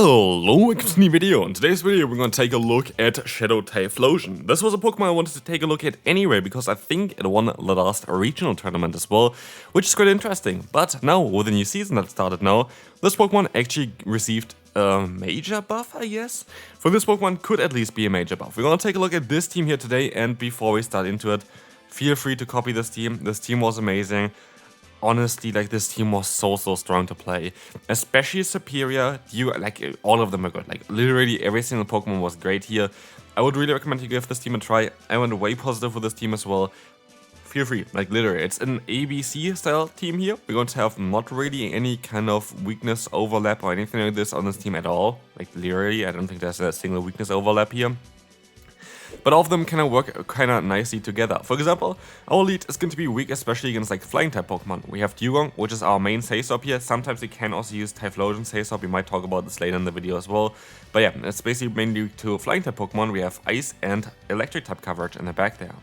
Hello, welcome to a new video. In today's video we're going to take a look at Shadow Typhlosion. This was a Pokemon I wanted to take a look at anyway because I think it won the last regional tournament as well, which is quite interesting. But now, with the new season that started now, this Pokemon actually received a major buff, I guess? For this Pokemon could at least be a major buff. We're going to take a look at this team here today, and before we start into it, feel free to copy this team. This team was amazing. Honestly, like, this team was so strong to play, especially Superior. All of them are good. Like, literally every single Pokemon was great here. I would really recommend you give this team a try. I went way positive with this team as well. Feel free, like, literally, it's an ABC style team here. We're going to have not really any kind of weakness overlap or anything like this on this team at all. Like, literally, I don't think there's a single weakness overlap here. But all of them kind of work kind of nicely together. For example, our lead is going to be weak, especially against like flying type Pokemon. We have Dugong, which is our main Saysop here. Sometimes we can also use Typhlosion Saysop. We might talk about this later in the video as well. But yeah, it's basically mainly weak to flying type Pokemon. We have Ice and Electric type coverage in the back there.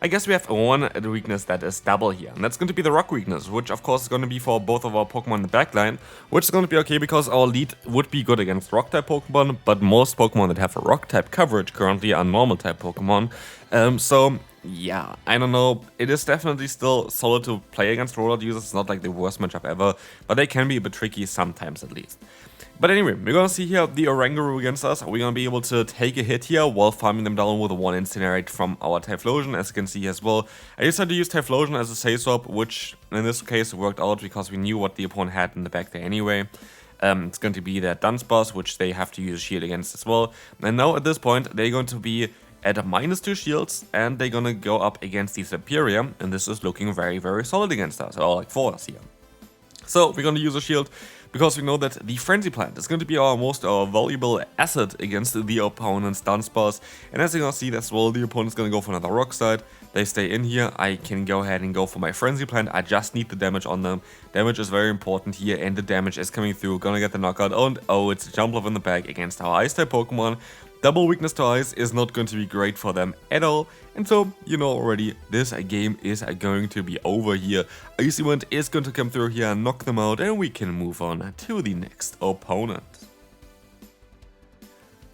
I guess we have one weakness that is double here, and that's going to be the rock weakness, which of course is going to be for both of our Pokemon in the backline, which is going to be okay because our lead would be good against rock type Pokemon, but most Pokemon that have a rock type coverage currently are normal type Pokemon. So yeah, I don't know, it is definitely still solid to play against rollout users. It's not like the worst matchup ever, but they can be a bit tricky sometimes at least. But anyway, we're gonna see here the Oranguru against us. We're gonna be able to take a hit here while farming them down with a 1 Incinerate from our Typhlosion, as you can see as well. I decided to use Typhlosion as a Saysop, which in this case worked out because we knew what the opponent had in the back there anyway. It's going to be their Dunsparce, which they have to use shield against as well. And now at this point, they're going to be at a -2 shields, and they're gonna go up against the Superior, and this is looking very solid against us, or like for us here. So we're gonna use a shield, because we know that the Frenzy Plant is going to be our most valuable asset against the opponent's Dunsparce. And as you can see as well, the opponent's going to go for another Rock Slide. They stay in here. I can go ahead and go for my Frenzy Plant. I just need the damage on them. Damage is very important here, and the damage is coming through. Gonna get the knockout. And oh, it's a Jumpluff in the bag against our Ice-type Pokemon. Double weakness to Ice is not going to be great for them at all. And so, you know already, this game is going to be over here. Ice Event is going to come through here and knock them out, and we can move on to the next opponent.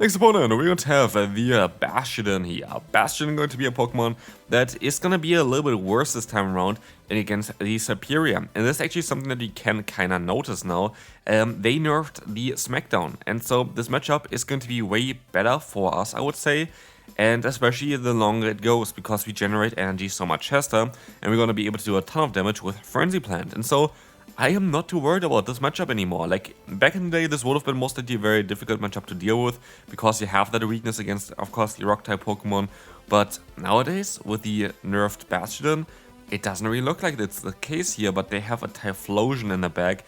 Next opponent, we're going to have the Bastion here. Bastion going to be a Pokemon that is going to be a little bit worse this time around against the Superior. And this is actually something that you can kind of notice now. They nerfed the Smackdown, and so this matchup is going to be way better for us, I would say. And especially the longer it goes, because we generate energy so much faster, and we're going to be able to do a ton of damage with Frenzy Plant. And so I am not too worried about this matchup anymore. Like, back in the day, this would have been most likely a very difficult matchup to deal with, because you have that weakness against, of course, the Rock-type Pokemon. But nowadays, with the nerfed Bastion, it doesn't really look like it's the case here, but they have a Typhlosion in the bag.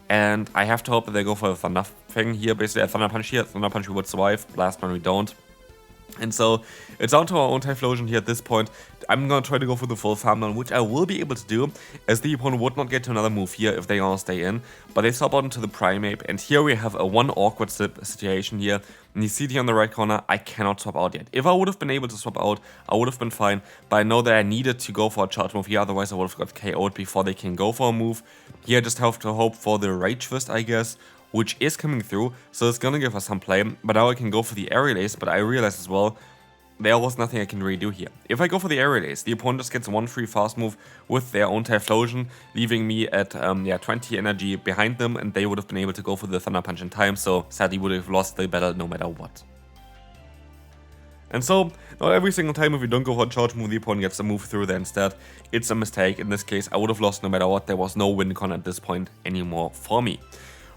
And I have to hope that they go for a Thunder thing here, basically a Thunder Punch here. Thunder Punch we would survive, Blast One we don't. And so, it's down to our own Typhlosion here at this point. I'm gonna try to go for the full farm down, which I will be able to do, as the opponent would not get to another move here if they all stay in. But they swap out into the Primeape, and here we have a one awkward situation here. And you see it here on the right corner, I cannot swap out yet. If I would have been able to swap out, I would have been fine. But I know that I needed to go for a charge move here, otherwise I would have got KO'd before they can go for a move. Here I just have to hope for the Rage Fist, I guess, which is coming through, so it's gonna give us some play. But now I can go for the Aerial Ace, but I realize as well, there was nothing I can really do here. If I go for the Aerial Ace, the opponent just gets one free fast move with their own Typhlosion, leaving me at 20 energy behind them, and they would have been able to go for the Thunder Punch in time, so sadly would have lost the battle no matter what. And so, not every single time if we don't go for a charge move, the opponent gets a move through there instead. It's a mistake. In this case, I would have lost no matter what. There was no win con at this point anymore for me.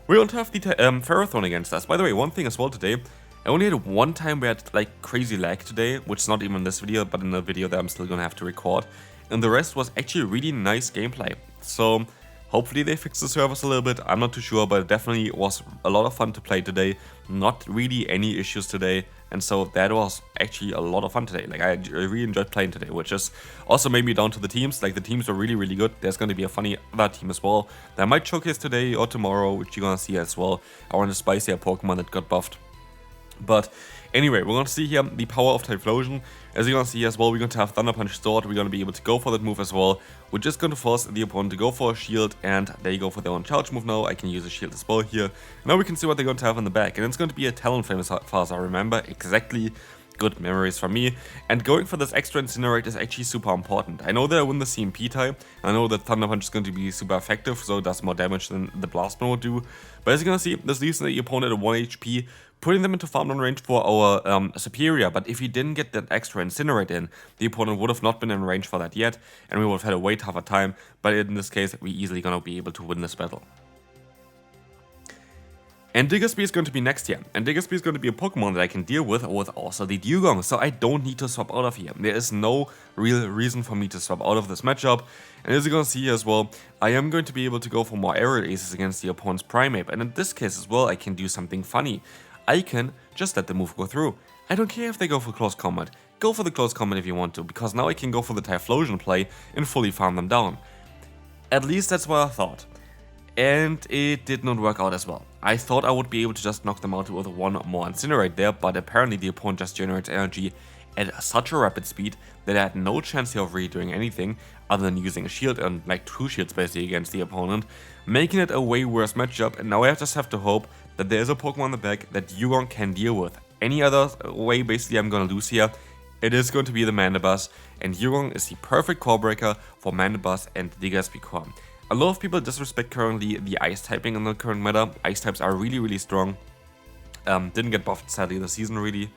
We don't have the Ferrothorn against us. By the way, one thing as well today, I only had one time where I had like crazy lag today, which is not even in this video, but in a video that I'm still gonna have to record. And the rest was actually really nice gameplay. So hopefully they fix the servers a little bit. I'm not too sure, but it definitely was a lot of fun to play today. Not really any issues today. And so that was actually a lot of fun today. Like, I really enjoyed playing today, which is also made me down to the teams. Like, the teams were really good. There's going to be a funny other team as well that I might showcase today or tomorrow, which you're going to see as well. I want a spicier Pokemon that got buffed. But Anyway, we're going to see here the power of Typhlosion. As you're going to see as well, we're going to have Thunder Punch stored. We're going to be able to go for that move as well, which is going to force the opponent to go for a shield, and they go for their own charge move now. I can use a shield as well here. Now we can see what they're going to have in the back, and it's going to be a Talonflame as far as I remember. Exactly. Good memories for me, and going for this extra Incinerate is actually super important. I know that I win the CMP type, I know that Thunder Punch is going to be super effective, so it does more damage than the Blast Bomb would do, but as you're gonna see, this leaves the opponent at 1 HP, putting them into farm down range for our Superior, but if he didn't get that extra Incinerate in, the opponent would have not been in range for that yet, and we would have had a way tougher time, but in this case, we're easily gonna be able to win this battle. And Diggersby is going to be next here, and Diggersby is going to be a Pokemon that I can deal with also the Dugong, so I don't need to swap out of here. There is no real reason for me to swap out of this matchup, and as you're going to see as well, I am going to be able to go for more Aerial Aces against the opponent's Primeape, and in this case as well, I can do something funny. I can just let the move go through. I don't care if they go for close combat. Go for the close combat if you want to, because now I can go for the Typhlosion play and fully farm them down. At least that's what I thought. And it did not work out as well. I thought I would be able to just knock them out with one more Incinerate there, but apparently the opponent just generates energy at such a rapid speed that I had no chance here of really doing anything other than using a shield and like 2 shields basically against the opponent, making it a way worse matchup, and now I just have to hope that there's a Pokemon in the back that Dugong can deal with. Any other way basically I'm gonna lose here, it is going to be the Mandibuzz, and Dugong is the perfect core breaker for Mandibuzz and Diggersby core. A lot of people disrespect currently the Ice typing in the current meta. Ice types are really strong. Didn't get buffed sadly this season really.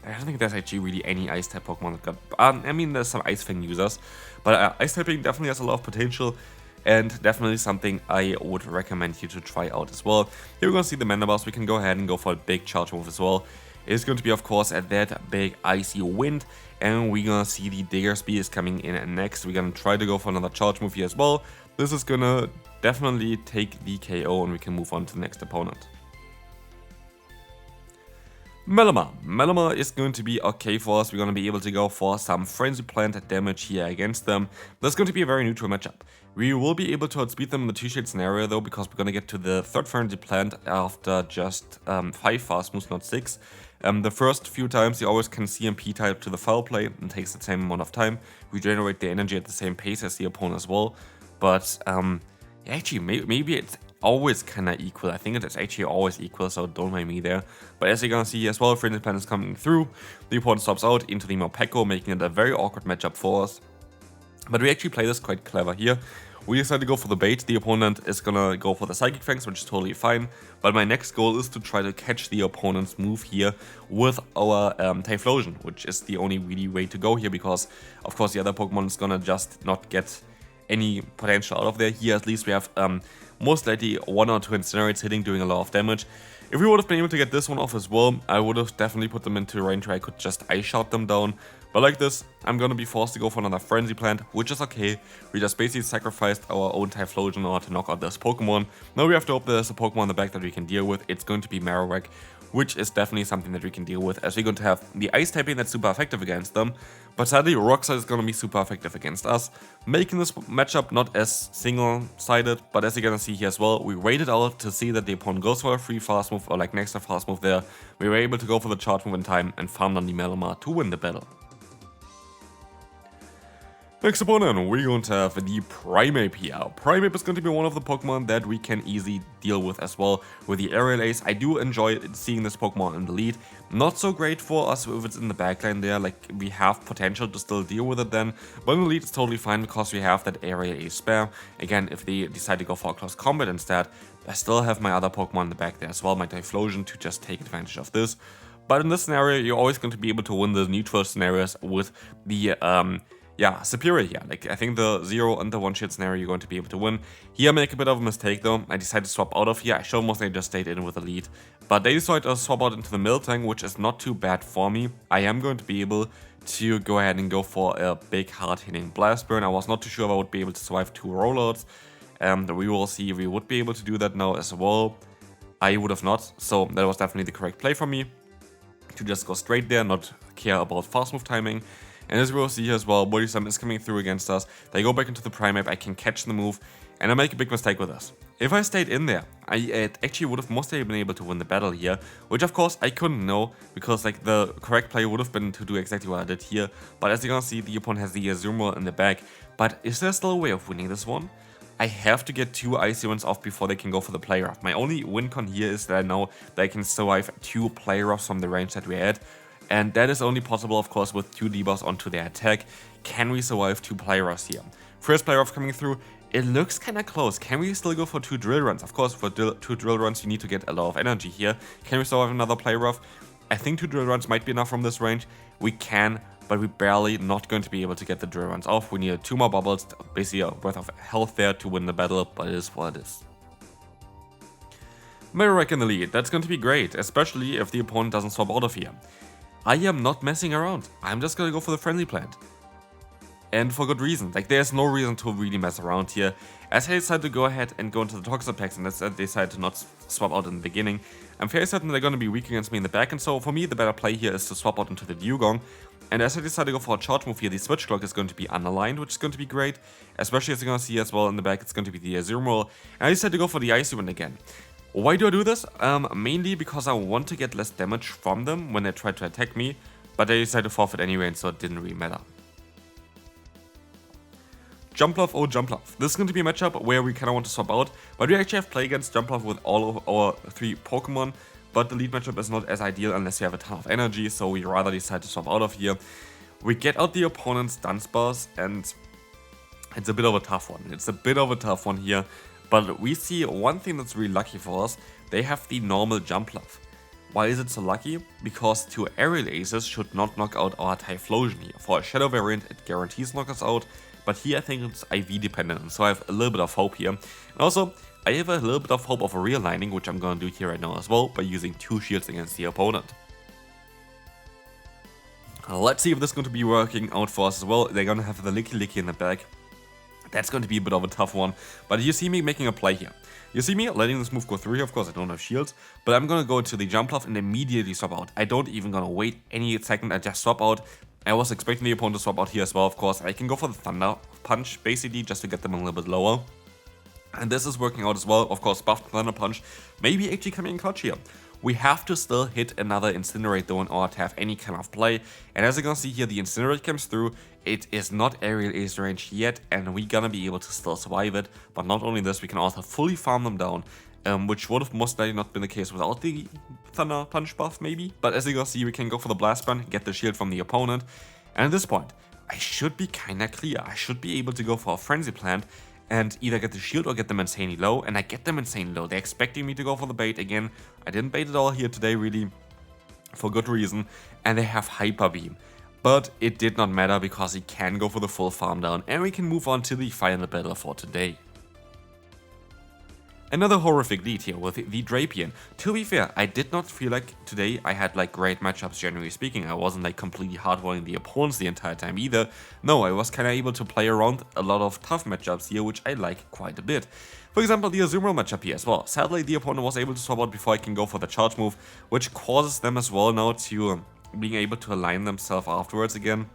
I don't think there's actually really any Ice type Pokemon that got... I mean, there's some Ice Fang users. But Ice typing definitely has a lot of potential. And definitely something I would recommend you to try out as well. Here we're going to see the Mandibuzz. We can go ahead and go for a big charge move as well. It's going to be, of course, at that big Icy Wind. And we're going to see the Diggersby is coming in next. We're going to try to go for another charge move here as well. This is going to definitely take the KO and we can move on to the next opponent. Melmetal is going to be okay for us. We're going to be able to go for some Frenzy Plant damage here against them. That's going to be a very neutral matchup. We will be able to outspeed them in the 2-shade scenario though, because we're going to get to the 3rd Frenzy Plant after just 5 fast moves, not 6. The first few times you always can CMP type to the foul play and takes the same amount of time. Regenerate the energy at the same pace as the opponent as well. But actually maybe it's always kind of equal. I think it's actually always equal, so don't mind me there. But as you're gonna see as well, Frenzy Plant is coming through. The opponent stops out into the Morpeko, making it a very awkward matchup for us. But we actually play this quite clever here. We decide to go for the bait. The opponent is gonna go for the Psychic Fangs, which is totally fine. But my next goal is to try to catch the opponent's move here with our Typhlosion, which is the only really way to go here, because of course the other Pokemon is gonna just not get any potential out of there. Here at least we have most likely 1 or 2 Incinerates hitting, doing a lot of damage. If we would have been able to get this one off as well, I would have definitely put them into a range where I could just Ice Shot them down. But like this, I'm gonna be forced to go for another Frenzy Plant, which is okay. We just basically sacrificed our own Typhlosion in order to knock out this Pokemon. Now we have to hope there's a Pokemon in the back that we can deal with. It's going to be Marowak, which is definitely something that we can deal with, as we're going to have the Ice typing that's super effective against them, but sadly Rock Slide is going to be super effective against us, making this matchup not as single-sided. But as you're going to see here as well, we waited out to see that the opponent goes for a free fast move or like next to fast move there. We were able to go for the charge move in time and farm on the Melmetal to win the battle. Next opponent, we're going to have the Primeape here. Primeape is going to be one of the Pokemon that we can easily deal with as well with the Aerial Ace. I do enjoy seeing this Pokemon in the lead. Not so great for us if it's in the backline there, like we have potential to still deal with it then. But in the lead it's totally fine because we have that Aerial Ace spare. Again, if they decide to go for a close combat instead, I still have my other Pokemon in the back there as well, my Typhlosion, to just take advantage of this. But in this scenario, you're always going to be able to win the neutral scenarios with the Superior here. Like, I think the 0 and the 1-shot scenario you're going to be able to win. Here I make a bit of a mistake though. I decided to swap out of here. I should almost just stayed in with the lead. But they decided to swap out into the Miltank, which is not too bad for me. I am going to be able to go ahead and go for a big hard-hitting Blast Burn. I was not too sure if I would be able to survive 2 rollouts. We will see if we would be able to do that now as well. I would have not, so that was definitely the correct play for me. To just go straight there, not care about fast move timing. And as we will see here as well, Body Slam is coming through against us. They go back into the Primeape, I can catch the move, and I make a big mistake with this. If I stayed in there, I actually would have mostly been able to win the battle here, which of course I couldn't know, because like the correct play would have been to do exactly what I did here, but as you can see, the opponent has the Azumarill in the back. But is there still a way of winning this one? I have to get 2 Icy Winds off before they can go for the Play Rough. My only win con here is that I know that I can survive 2 Play Roughs from the range that we're at, and that is only possible of course with 2 debuffs onto their attack. Can we survive 2 Play Roughs here? First Play Rough coming through. It looks kinda close. Can we still go for 2 drill runs? Of course, for 2 drill runs you need to get a lot of energy here. Can we survive another Play Rough? I think 2 drill runs might be enough from this range. We can, but we're barely not going to be able to get the drill runs off. We need 2 more bubbles, basically a worth of health there to win the battle, but it is what it is. Marowak in the lead. That's going to be great, especially if the opponent doesn't swap out of here. I am not messing around. I'm just gonna go for the Frenzy Plant. And for good reason. Like, there's no reason to really mess around here. As I decided to go ahead and go into the Toxapex, and as I decided to not swap out in the beginning, I'm fairly certain they're going to be weak against me in the back, and so for me the better play here is to swap out into the Dugong. And as I decided to go for a charge move here, the Switch Clock is going to be unaligned, which is going to be great. Especially as you're going to see as well in the back, it's going to be the Azumarill. And I decided to go for the Icy Wind again. Why do I do this? Mainly because I want to get less damage from them when they try to attack me, but I decided to forfeit anyway, and so it didn't really matter. Jumpluff, oh Jumpluff. This is going to be a matchup where we kind of want to swap out, but we actually have play against Jumpluff with all of our 3 Pokemon, but the lead matchup is not as ideal unless you have a ton of energy, so we rather decide to swap out of here. We get out the opponent's Dunsparce, and it's a bit of a tough one. Here, but we see one thing that's really lucky for us. They have the normal Jumpluff. Why is it so lucky? Because 2 Aerial Aces should not knock out our Typhlosion here. For a Shadow variant, it guarantees knock us out. But here I think it's IV dependent, so I have a little bit of hope here. And also, I have a little bit of hope of a realigning, which I'm gonna do here right now as well, by using 2 shields against the opponent. Let's see if this is going to be working out for us as well. They're gonna have the Licky in the back. That's going to be a bit of a tough one, but you see me making a play here. You see me letting this move go through here. Of course I don't have shields, but I'm gonna go into the Jumpluff and immediately swap out. I don't even gonna wait any second, I just swap out. I was expecting the opponent to swap out here as well, of course. I can go for the Thunder Punch, basically, just to get them a little bit lower. And this is working out as well. Of course, buffed Thunder Punch, maybe actually coming in clutch here. We have to still hit another Incinerate though in order to have any kind of play. And as you can see here, the Incinerate comes through. It is not Aerial Ace range yet, and we're gonna be able to still survive it. But not only this, we can also fully farm them down. Which would have most likely not been the case without the Thunder Punch buff, maybe. But as you can see, we can go for the Blast Burn, get the shield from the opponent. And at this point, I should be kinda clear. I should be able to go for a Frenzy Plant and either get the shield or get them insanely low. And I get them insanely low. They're expecting me to go for the bait again. I didn't bait it all here today, really, for good reason. And they have Hyper Beam. But it did not matter because he can go for the full farm down. And we can move on to the final battle for today. Another horrific lead here with the Drapion. To be fair, I did not feel like today I had like great matchups, generally speaking. I wasn't like completely hardballing the opponents the entire time either. No, I was kind of able to play around a lot of tough matchups here, which I like quite a bit. For example, the Azumarill matchup here as well. Sadly, the opponent was able to swap out before I can go for the charge move, which causes them as well now to being able to align themselves afterwards again.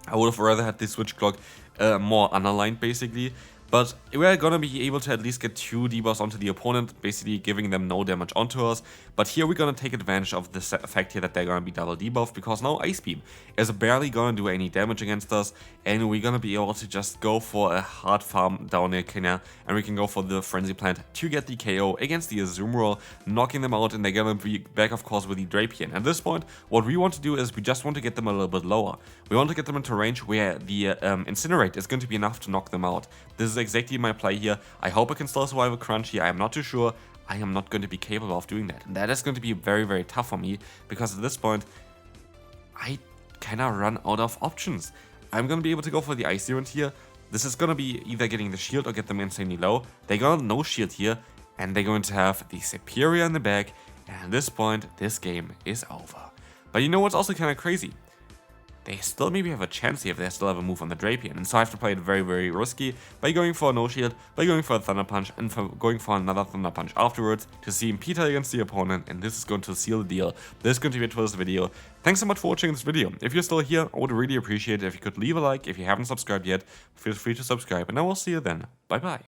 I would have rather had the Switch Clock more unaligned, basically. But we're gonna be able to at least get 2 debuffs onto the opponent, basically giving them no damage onto us. But here we're gonna take advantage of this fact here that they're gonna be double debuffed, because now Ice Beam is barely gonna do any damage against us, and we're gonna be able to just go for a hard farm down here, and we can go for the Frenzy Plant to get the KO against the Azumarill, knocking them out, and they're gonna be back, of course, with the Drapion. At this point, what we want to do is we just want to get them a little bit lower. We want to get them into range where the Incinerate is going to be enough to knock them out. This is exactly my play here. I hope I can still survive a crunch here. I am not too sure. I am not going to be capable of doing that. And that is going to be very, very tough for me, because at this point, I kind of run out of options. I'm going to be able to go for the Icy Wind here. This is going to be either getting the shield or get them insanely low. They got no shield here, and they're going to have the Superior in the back. And at this point, this game is over. But you know what's also kind of crazy? They still maybe have a chance here if they still have a move on the Drapion, and so I have to play it very, very risky by going for a no shield, by going for a Thunder Punch, and for going for another Thunder Punch afterwards to see him Peter against the opponent, and this is going to seal the deal. This is going to be it for this video. Thanks so much for watching this video. If you're still here, I would really appreciate it if you could leave a like. If you haven't subscribed yet, feel free to subscribe, and I will see you then. Bye bye.